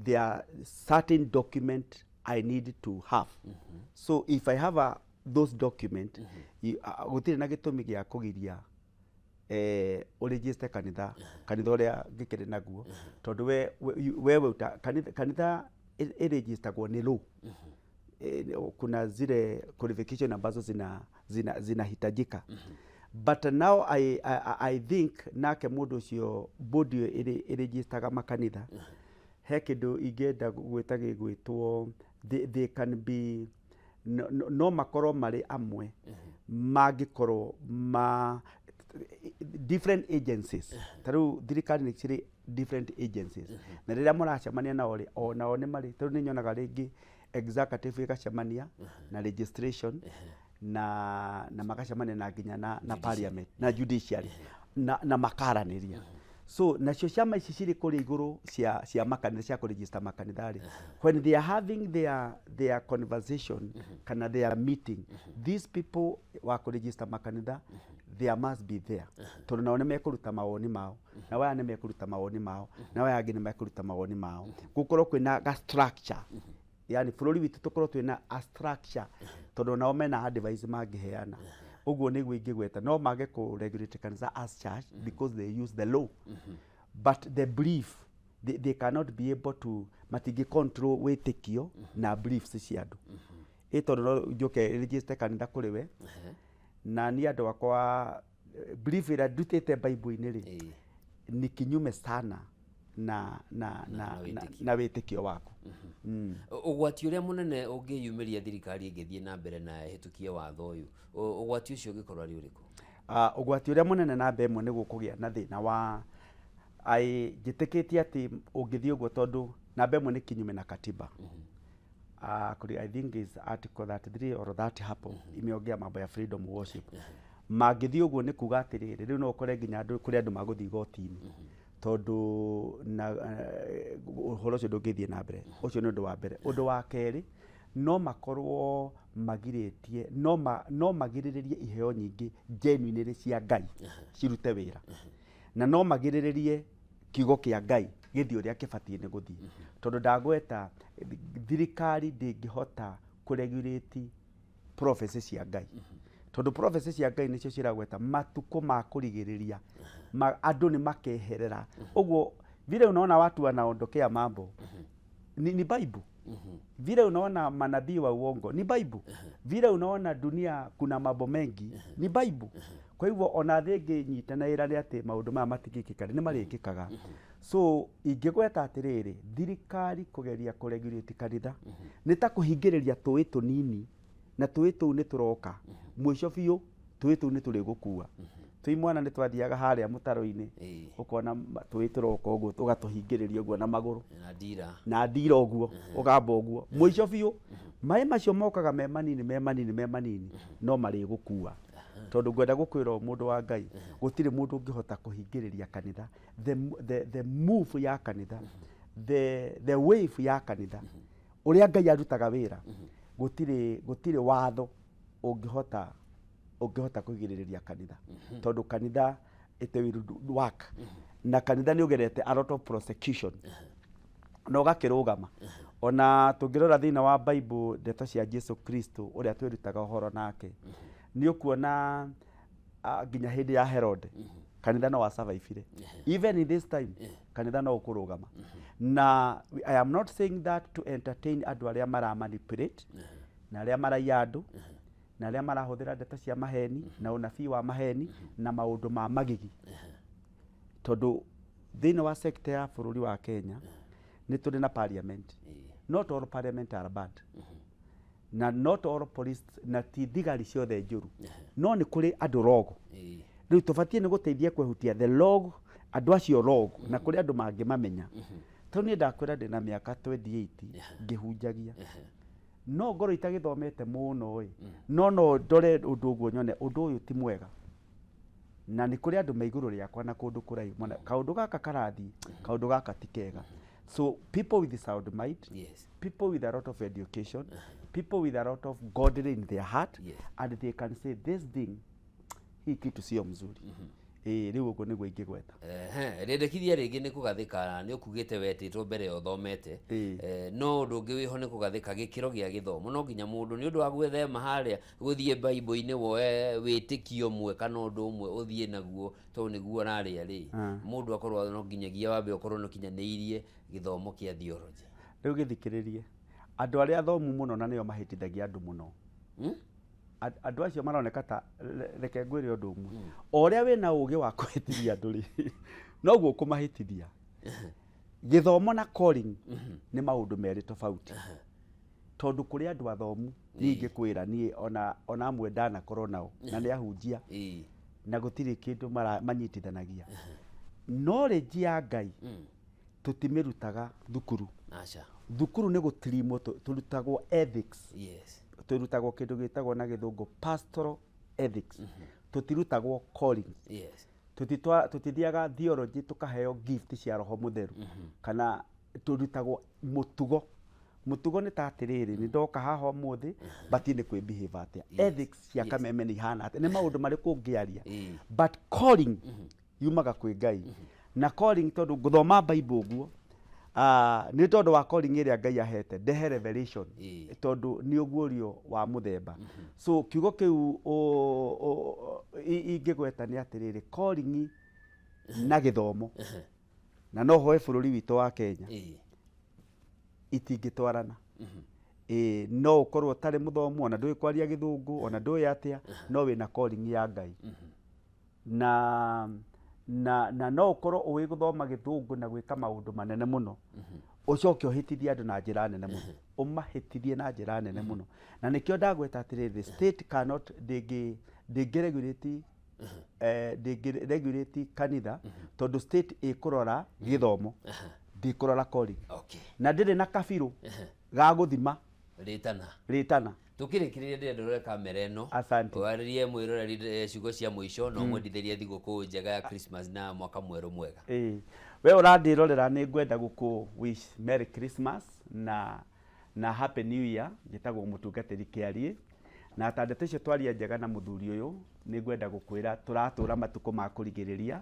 there are certain document I need to have so if I have those document gũtirĩ na gĩtũmi gĩa kũgiria ũregister kanitha ũrĩa ngĩkĩrĩ naguo tondũ wewe kanitha ĩregistagwo nĩ law kuna zile qualification ambazo zinahitajika but now I think nake mũndũ ũcio body ĩregistaga makanitha he kĩndũ ingĩenda gwĩta gĩgwĩtwo they can be no makorwo marĩ amwe mangĩkorwo different agencies tarĩu thirikari nĩ cirĩ different agencies na rĩrĩa mũracemania nao rĩ onao nĩ marĩ tondũ nĩ nyonaga rĩngĩ executive ĩgacemania na registration na magacemania na nginya na parliament na judiciary na makaranĩria so nacio ciama ici cirĩ kũrĩa igũrũ cia makanitha cia kũregister makanitha rĩ when they are having their conversation kana their meeting these people wa kũregister makanitha there must be there tondũ nao nĩ mekũruta mawoni mao na waya nĩ mekũruta mawoni mao na waya angĩ nĩ mekũruta mawoni mao gũkorwo kwĩna ga structure yani bũrũri witũ tũkorwo twĩna a structure tondũ nao mena advice mangĩheana ũguo nĩguo ingĩgweta no mage kũ regulate kanitha as church because they use the law but the belief they cannot be able to matingi control wĩtĩkio na beliefs cia andũ tondũ no njoke register kanitha kũrĩ we na ni andũ akwa belief ĩrĩa ndutĩte Bible-inĩ rĩ ni kinyume sana na wĩtĩkio waku ũgwati ũrĩa mũnene ũngĩyumĩria thirikari ĩngĩthiĩ na mbere na hĩtũkie watho ũyũ ũgwati ũcio ũngĩkorwo arĩ ũrĩkũ ũgwati ũrĩa mũnene na mbere ĩmwe nĩguo kũgĩa na thĩna wa njĩtĩkĩtie atĩ ũngĩthiĩ ũguo tondũ na mbere ĩmwe nĩ kinyume na katiba I think is article 33 or that hapo imeongea mambo ya freedom of worship mangĩthiĩ ũguo nĩ kuga atĩrĩrĩ rĩu no ũkore nginya andũ kũrĩ andũ magũthiĩ igoti-inĩ tondũ na ũhoro ũcio ndũngĩthiĩ na mbere ũcio nĩ ũndũ wa mbere ũndũ wa kerĩ no makorwo magirĩtie no magirĩrĩrie iheo nyingĩ genuine cia Ngai cirute wĩra na no magirĩrĩrie kiugo kĩa Ngai gĩthiĩ ũrĩa kĩbatiĩ nĩ gũthiĩ tondũ ndagweta thirikari ndĩngĩhota kũregulate prophecy cia Ngai tondũ prophecy cia Ngai nĩcio ciragweta matukũ ma kũrigĩrĩria andũ nĩ makeherera ũguo vile unaona watu wanaondokea mambo ni Bible vile unaona manabii wa uongo ni Bible vile unaona dunia kuna mambo mengi ni Bible kwa hivyo ona thenge nyitana ĩrane atĩ maũndũ maya matigĩkĩka nĩ marĩkĩkaga so ingĩgweta atĩrĩrĩ thirikari kũgeria kũregulate kanitha nĩ ta kũhingĩrĩria tũĩ tũnini na tũĩ tũu nĩ tũroka mũico biũ tũĩ tũu nĩ tũrĩgũkua tũi mwana nĩ twathiaga harĩa mũtaro-inĩ ũkona tũĩ tũroka ũguo ũgatũhingĩrĩria ũguo na magũrũ na ndira ũguo ũgamba ũguo mũico biũ maĩ macio mokaga me manini no marĩgũkua tondũ ngwenda gũkwĩra mũndũ wa Ngai gũtirĩ mũndũ ũngĩhota kũhingĩrĩria kanitha the move ya kanitha the wave ya kanitha ũrĩa Ngai arutaga wĩra gũtirĩ watho ũngĩhota kũgirĩrĩria kanitha tondũ kanitha it will work na kanitha nĩ ũgerete a lot of prosecution na ũgakĩrũgama ona tũngĩrora thĩinĩ wa Bible ndeto cia Jesu Kristo ũrĩa twĩrutaga ũhoro nake nĩ ũkuona nginya hĩndĩ ya Herod kanitha no wa survive even in this time kanitha no ũkũrũgama na I am not saying that to entertain andũ arĩa mara manipulate na arĩa maraiya andũ na arĩa marahũthĩra ndeto cia maheni na ũnabii wa maheni na maũndũ ma magigi tondũ thĩinĩ wa sector ya bũrũri wa Kenya nĩ tũrĩ na parliament not all parliament are bad na not all police na ti thigari ciothe njũru no nĩ kũrĩ andũ rogo rĩu tũbatiĩ nĩ gũteithia kwehutia the log andũ acio rogo na kũrĩ andũ mangĩmamenya tondũ niĩ ndakwĩra ndĩna mĩaka 28 ngĩhunjagia no ngoro itagĩthomete mũno no ndore ũndũ ũguo nyone ũndũ ũyũ ti mwega na nĩ kũrĩ andũ me igũrũ rĩakwa na kũndũ kũraihu kaũndũ gaka karathi kaũndũ gaka ti kega so people with sound mind people with a lot of education people with a lot of godly in their heart and they can say this thing hii kitu sio mzuri rĩu ũguo nĩguo ingĩgweta rĩendekithia rĩngĩ nĩ kũgathĩka nĩ ũkugĩte wetĩtwo mbere ya ũthomete no ũndũ ũngĩ wĩho nĩ kũgathĩka gĩkĩro gĩa gĩthomo no nginya mũndũ nĩ ũndũ wa gwĩthema harĩa gũthiĩ Bible-inĩ woe wĩtĩkio ũmwe kana ũndũ ũmwe ũthiĩ naguo tondũ nĩguo narĩa mũndũ akorwo no nginyagia wambe ũkorwo no kinyanĩirie gĩthomo kĩa theology rĩu gĩthikĩrĩrie andũ arĩa athomu mũno na nĩo mahĩtithagia andũ mũno andũ acio maroneka ta reke ngwĩre ũndũ ũmwe o ũrĩa wĩna ũgĩ wa kũhĩtithia andũ rĩ noguo kũmahĩtithia gĩthomo na calling nĩ maũndũ merĩ tofauti tondũ kũrĩ andũ athomu ningĩ kwĩra niĩ ona amwe ndanakorwo nao na nĩ ahunjia na gũtirĩ kĩndũ manyitithanagia knowledge ya Ngai tutimirutaga thukuru. Acha. Thukuru nĩ gũtrimwo turutagwo ethics. Yes. Turutagwo kĩndũ gĩtagwo na gĩthũngũ pastoral ethics. Tutirutagwo calling. Yes. Tutithiaga theology tukaheo gift cia roho mutheru. Kana turutagwo mutugo. Mutugo nĩ ta atĩrĩrĩ, nĩ ndoka haha ũmũthĩ batie nĩ kwĩ behave atia. Ethics cia kameme nĩ ihana atĩa, nĩ maũndũ marĩkũ ũngĩaria. But calling yumaga kwĩ Ngai. Na calling tondũ ngũthoma Bible ũguo, nĩ tondũ wa calling ĩrĩa Ngai ahete, ndehe revelation, tondũ nĩ ũguũrio wa mũthemba. So kiugo kĩu ingĩgweta nĩ atĩrĩrĩ, calling na gĩthomo, na no hoe bũrũri witũ wa Kenya, itingĩtwarana. No ũkorwo ũtarĩ mũthomu, ona ndũĩ kwaria gĩthũngũ, ona ndũĩ atĩa, no wĩna calling ya Ngai. Na no ũkorwo ũĩ gũthoma gĩthũngũ na gwĩka maũndũ manene mũno, ũcoke ũhĩtithie andũ na njĩra nene mũno, ũmahĩtithie na njĩra nene mũno. Na nĩkĩo ndagweta atĩrĩrĩ, the state cannot ndĩngĩregulate kanitha, tondũ state ĩkũrora gĩthomo, ndĩkũrora calling. Na ndĩrĩ na kabirũ ga gũthima rĩtana. Tukirikiriria ndĩrenda ũrore kamera ĩno, warĩrie mwĩroreri ciugo cia mũico na ũmwendithĩrie thigũkũ njega ya Christmas na mwaka mwerũ mwega. We ũrandĩrorera nĩ ngwenda gũkũ wish Merry Christmas na Happy New Year. Njĩtagwo mũtungatĩri Kĩariĩ, na ta ndeto icio twaria njega na mũthuri ũyũ, nĩ ngwenda gũkwĩra tũratũra matukũ ma kũrigĩrĩria,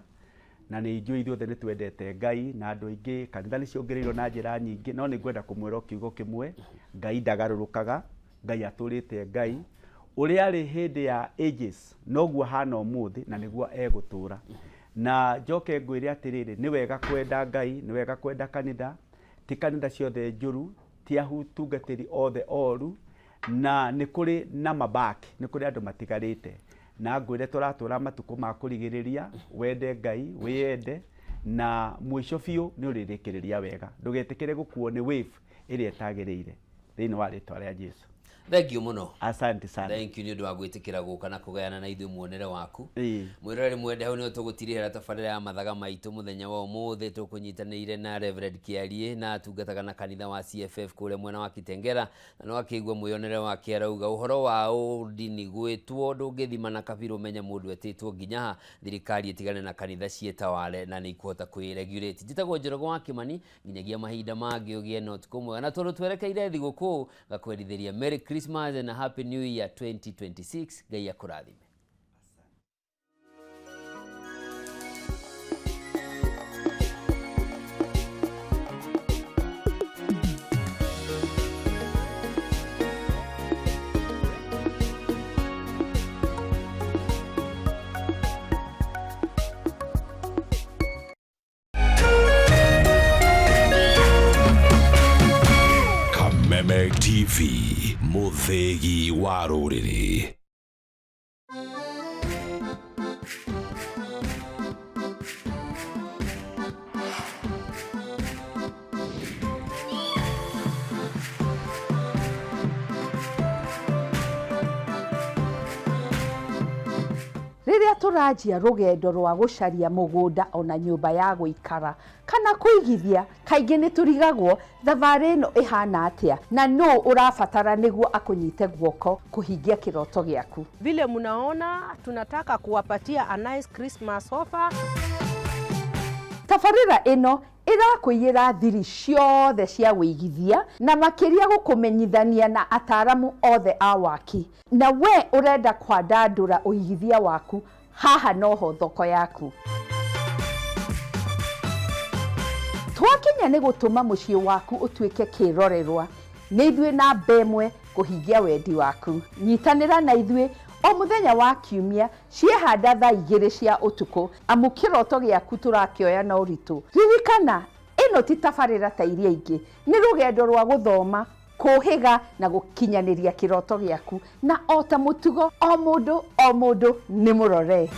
na nĩ njũĩ ithuothe nĩ twendete Ngai, na andũ aingĩ kanitha nĩ ciongereirwo na njĩra nyingĩ, no nĩ ngwenda kũmwĩra kiugo kĩmwe, Ngai ndagarũrũkaga. Ngai atũrĩte Ngai ũrĩa arĩ hĩndĩ ya ages, noguo hana ũmũthĩ na nĩguo egũtũra. Na njoke ngwĩre atĩrĩrĩ, nĩ wega kwenda Ngai, nĩ wega kwenda kanitha, ti kanitha ciothe njũru, ti atungatĩri othe oru, na nĩ kũrĩ na mabaki, nĩ kũrĩ andũ matigarĩte. Na ngwĩre tũratũra matukũ ma kũrigĩrĩria, wende Ngai, wĩende, na mũico biũ nĩ ũrĩrĩkĩrĩria wega. Ndũgetĩkĩre gũkuo nĩ wave ĩrĩa ĩtagĩrĩire thĩinĩ wa rĩtwa rĩa Jesũ. Thank you muno. Asante sana. Thank you nĩ ũndũ wa gwĩtĩkĩra gũka na kũgayana na ithuĩ muonere waku. Mwĩroreri mwende, hau nĩho tũgũtirĩhĩra tabarĩra ya mathaga maitũ mũthenya wa ũmũthĩ. Tũkũnyitanĩire na Reverend Kĩariĩ na atungataga na kanitha wa CFF kũrĩa mwena wa Kitengera, na no akĩigua mwĩonere wake arauga ũhoro wa ũndini gwĩtwo ndũngĩthima na kabirũ ũmenye mũndũ etĩtwo nginya ha thirikari ĩtigane na kanitha ciĩtawale na nĩ ikũhota kwĩregulate. Njĩtagwo Njoroge wa Kĩmani, nginyagia mahinda mangĩ ũgĩe na ũtukũ mwega, na tondũ twerekeire thigũkũ gakwendithĩria Merry Christmas and a Happy New Year 2026. Ngai akũrathime. Kameme TV, mũthĩgi wa rũrĩrĩ. Rĩrĩa tũranjia rũgendo rwa gũcaria mũgũnda ona nyũmba ya gũikara kana kũigithia, kaingĩ nĩ tũrigagwo thabarĩ ĩno ĩhana atĩa na no ũrabatara nĩguo akũnyite guoko kũhingia kĩroto gĩaku. Vile mnaona tunataka kuwapatia a nice Christmas offer. Tabarĩra ĩno ĩrakwĩyĩra thiri ciothe cia wĩigithia na makĩria gũkũmenyithania na ataaramu othe a waki. Na we ũrenda kwandandũra ũigithia waku, haha noho thoko yaku. Twakinya nĩ gũtũma mũciĩ waku ũtuĩke kĩrorerwa. Nĩ ithuĩ na mbemwe kũhingia wendi waku. Nyitanĩra na ithuĩ o mũthenya wa kiumia ciehanda thaa 2 cia ũtukũ, amu kĩroto gĩaku tũrakĩoya na ũritũ. Ririkana, ĩno ti tabarĩra ta iria ingĩ, nĩ rũgendo rwa gũthoma, kũhĩga na gũkinyanĩria kĩroto gĩaku, na o ta mũtugo o mũndũ nĩ mũrore.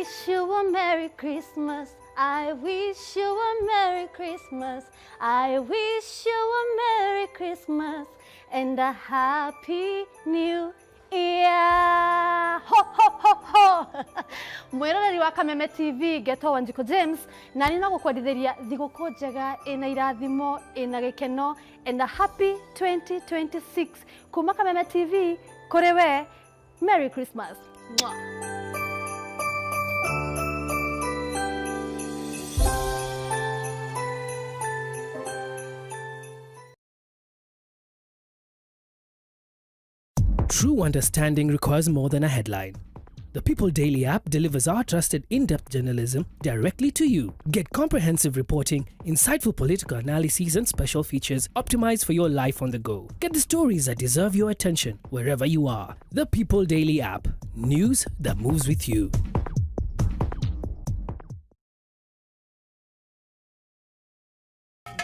wish you a Merry Christmas. I wish you a Merry Christmas. I wish you a Merry Christmas and a Happy New Year. Ho ho ho ho. Mwiroreri wa Kameme TV Geto Wanjiko James na nina gukwadithiria thiguku njega ina irathimo ina gikeno and a happy 2026 kuma Kameme TV kuri we. Merry Christmas. Mwah. True understanding requires more than a headline. The People Daily app delivers our trusted in-depth journalism directly to you. Get comprehensive reporting, insightful political analyses and special features optimized for your life on the go. Get the stories that deserve your attention wherever you are. The People Daily app. News that moves with you.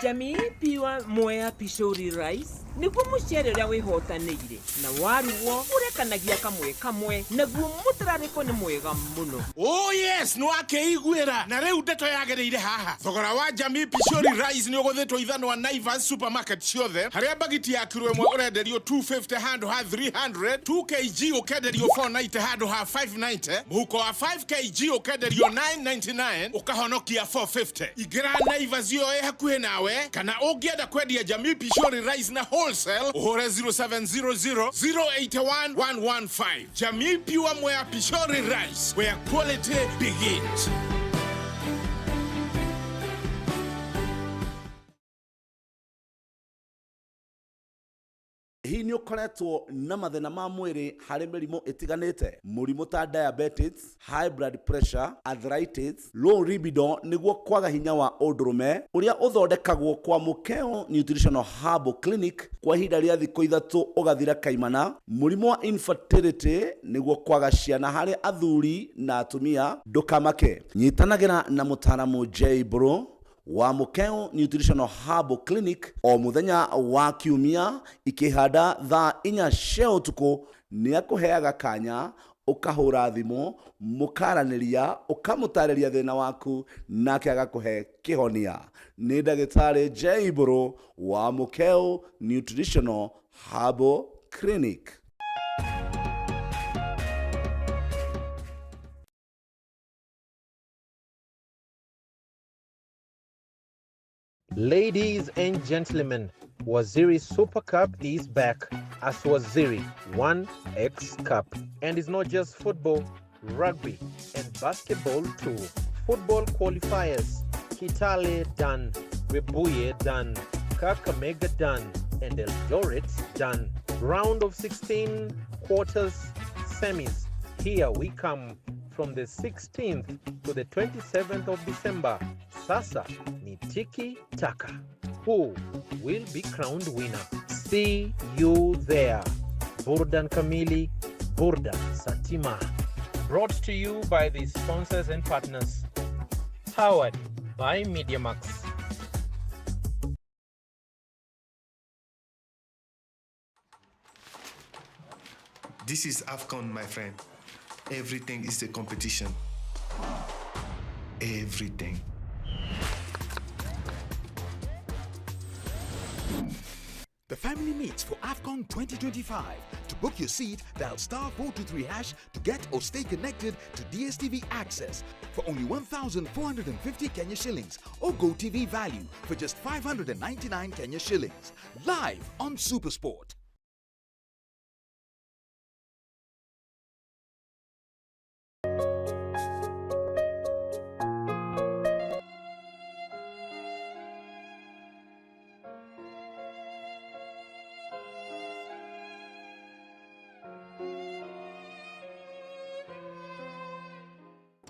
Jamii piwa moya pishori rice niguo mucere uria wihotanire na waruo urekanagia kamwe naguo mutarariko ni mwega muno. Oh yes, no akeiguira na riu ndeto yagereire haha. Thogora wa Jamii pishori rice ni uguthetwo ithano wa Naivas supermarket ciothe haria bagiti ya kilo imwe urenderio 250 handu ha 300, 2 kg ukenderio 490 handu ha 590, muhuko wa 5 kg ukenderio 999 ukahonokia 450. Igira Naivas yo hakuhe nawe kana ungienda kwendia Jamii pishori rice na wholesale uhure 0700 081 115. Jamii Pure Moya Pishori Rice, where quality begins. Hii ni ukoretwo na mathina ma mwiri hari mirimo itiganite, murimo ta diabetes, high blood pressure, arthritis, low libido niguo kwaga hinya wa undurume uria uthondekagwo kwa Mukeo Nutritional Herbal Clinic kwa ihinda ria thikũ 3 ugathira kaimana. Murimo wa infertility niguo kwaga ciana hari athuri na atumia, ndukamake. Nyitanagira na mutaramu J Bro wa Mukeo Nutritional Herbal Clinic o muthenya wa kiumia ikihanda thaa 4 cia utuku. Ni akuheaga kanya ukahura thimo mukaraniria ukamutariria thina waku nake agakuhe kihonia. Ni ndagitari J Bro wa Mukeo Nutritional Herbal Clinic. Ladies and gentlemen, Waziri Super Cup is back as Waziri 1X Cup. And it's not just football, rugby and basketball too. Football qualifiers, Kitale done, Webuye done, Kakamega done, and Eldoret done. Round of 16, quarters, semis. Here we come from the 16th to the 27th of December. Sasa ni tiki taka. Who will be crowned winner? See you there. Burdan Kamili, Burdan Satima. Brought to you by the sponsors and partners. Powered by MediaMax. This is AFCON, my friend. Everything is a competition. Everything. The family meets for AFCON 2025. To book your seat, dial *423# to get or stay connected to DSTV access for only 1,450 Kenya shillings or GoTV value for just 599 Kenya shillings. Live on SuperSport.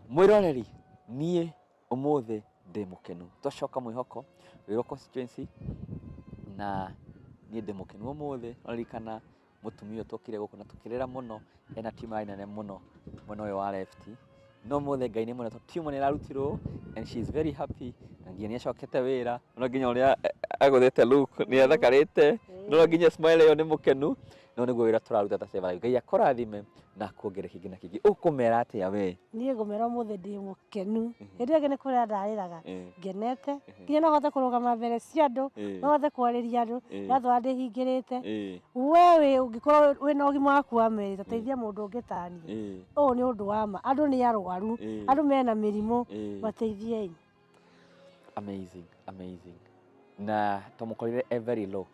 Mwiroreri nie umuthi ndi mukenu twacoka mwihoko wiro constituency na nie ndi mukenu umuthi oririkana mutumio tokire guku na tukirera muno ena timu nene muno muno yo wa left no muthi ngai ni muno timu ni rarutirwo and she is very happy nginya ni acokete wira no nginya uria aguthete look ni athakarite no nginya smile yo ni mukenu no niguo wira turaruta ta Save Life. Ngai akorathime na kuongere kingi na kingi. Ukumera atia we? Niĩ ngũmera ũmũthĩ ndĩ mũkenu. Hĩndĩ ĩngĩ nĩ kũrĩa ndarĩraga ngenete, nginya no hote kũrũgama mbere cia andũ, no hote kwarĩria andũ, ndathwa ndĩhingĩrĩte. Wewe ũngĩkorwo wĩna ũgima waku wa mwĩrĩ tateithia mũndũ ũngĩ ta niĩ. Ũũ nĩ ũndũ wa ma. Andũ nĩ arwaru, andũ mena mĩrimũ, mateithiei. Amazing, amazing. Na tumukorire very low.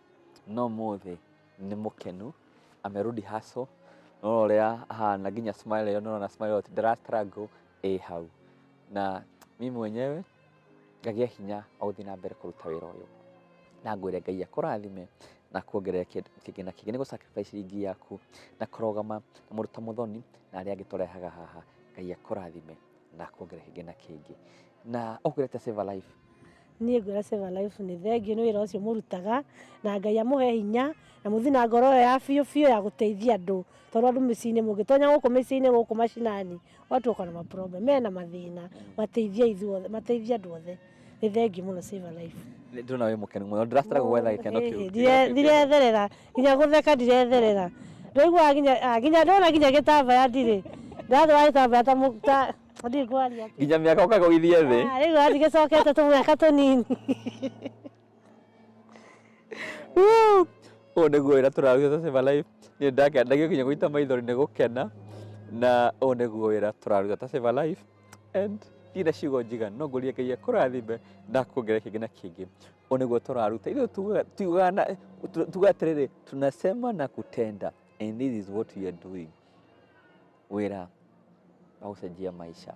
No mũthĩ nĩ mũkenu, amerudi hustle. No ria hana nginya smile yo no na smile yo ndira struggle hau. Na mimi mwenyewe ngagia hinya authi na mbere kuruta wira uyu. Na ngwire Ngai akurathime na kuongerera kigina kigi ni gusacrifice ringi yaku na kurogama na muruta muthoni na aria angitorehaga haha. Ngai akurathime na kuongerera kigina kingi. Na ukurete Save Life. Niĩ ngwĩra Save Life nĩ thengiũ nĩ wĩra ũcio mũrutaga na Ngai amũhe hinya na mũthi na ngoro ya biũ ya gũteithia andũ tondũ andũ mĩciĩ-inĩ mũngĩtonya gũkũ mĩciĩ-inĩ gũkũ mashinani watu wako na maproblem mena mathĩna mateithia ithuothe mateithia andũ othe nĩ thengiũ mũno Save Life. Ndona we mũkenu mũno ndirastraga gwetha gĩkeno kĩu ndiretherera nginya gũtheka ndiretherera ndĩiguaga nginya ndona nginya gĩtambaya ndirĩ ndathwa gĩtambaya ta ndigwaria nginya mĩaka ũkagũithia thĩ rĩu atigĩcokete tũmĩaka tũnini. Ũũ nĩguo wĩra tũraruta Save Life. Niĩ ndagĩkinya nginya gũita maithori nĩ gũkena na ũũ nĩguo wĩra tũraruta Save Life and ndina ciugo njiganu no ngũrie Ngai akũrathime na kuongerera kĩngĩ na kĩngĩ. Ũũ nĩguo tũraruta ithuĩ tuga atĩrĩrĩ tunasema na kutenda and this is what we are doing. Wĩra wa gũcenjia maisha.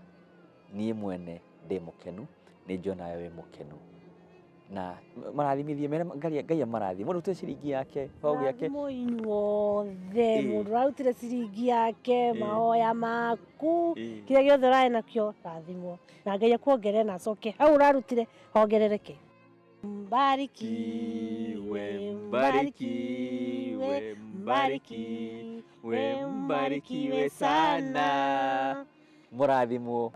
Niĩ mwene ndĩ mũkenu nĩ njona we mũkenu. Na marathimithie Ngai amarathime mũndũ ũrutire ciringi yake bau yake rathimo inyuothe mũndũ ũrarutire ciringi yake mahoya maku kĩrĩa gĩothe ũrarĩ nakĩo rathimwo na Ngai akuongerere na acoke hau ũrarutire hongerereke. Mbarikiwe, mbarikiwe, mbarikiwe, mbarikiwe sana. Mũrathimwo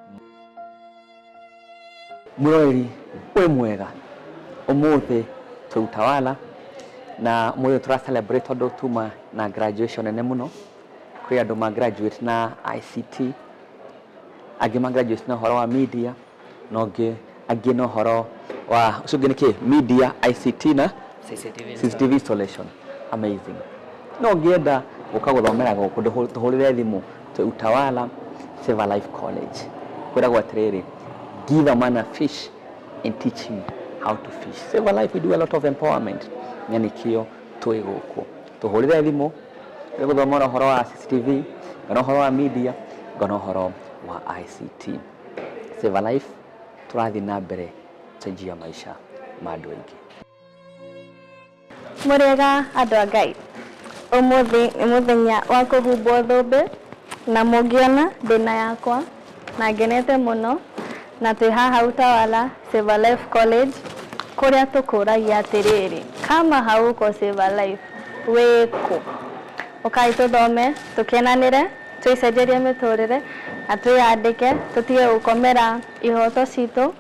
mũrori wĩ mwega umuthi tutawala na mũthĩ tura celebrate tondũ tuma na graduation nene mũno kwĩ andũ ma graduate na ICT angĩ ma graduate na ũhoro wa media na angĩ na ũhoro wa ũcio ũngĩ nĩ kĩ media ICT na CCTV installation. Amazing. No ngĩenda gũka gũthomera gũkũ tũhũrĩre thimũ tutawala Save Life College kwĩragwo atĩrĩrĩ give a man a fish and teach him how to fish. Save Life, we do a lot of empowerment. Nyanikio twĩ gũkũ tũhũrĩre thimũ nĩ gũthoma ũhoro wa CCTV ngona ũhoro wa media ngona ũhoro wa ICT. Save Life tũrathiĩ na mbere cenjia maisha ma andũ aingĩ. Mũrega andũ a Ngai ũmũthĩ nĩ mũthenya wa kũhumbwo thũmbĩ na mũngĩona ndĩna yakwa na ngenete mũno na twĩ haha Utawala Save Life College kũrĩa tũkũragia atĩrĩrĩ kama hauko Save Life wĩkũ ũkai tũthome tũkenanĩre twĩcenjerie mĩtũrĩre na twĩyandĩke tũtige gũkomera ihoto citũ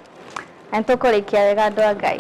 na tũkũrĩkia wega andũ a Ngai.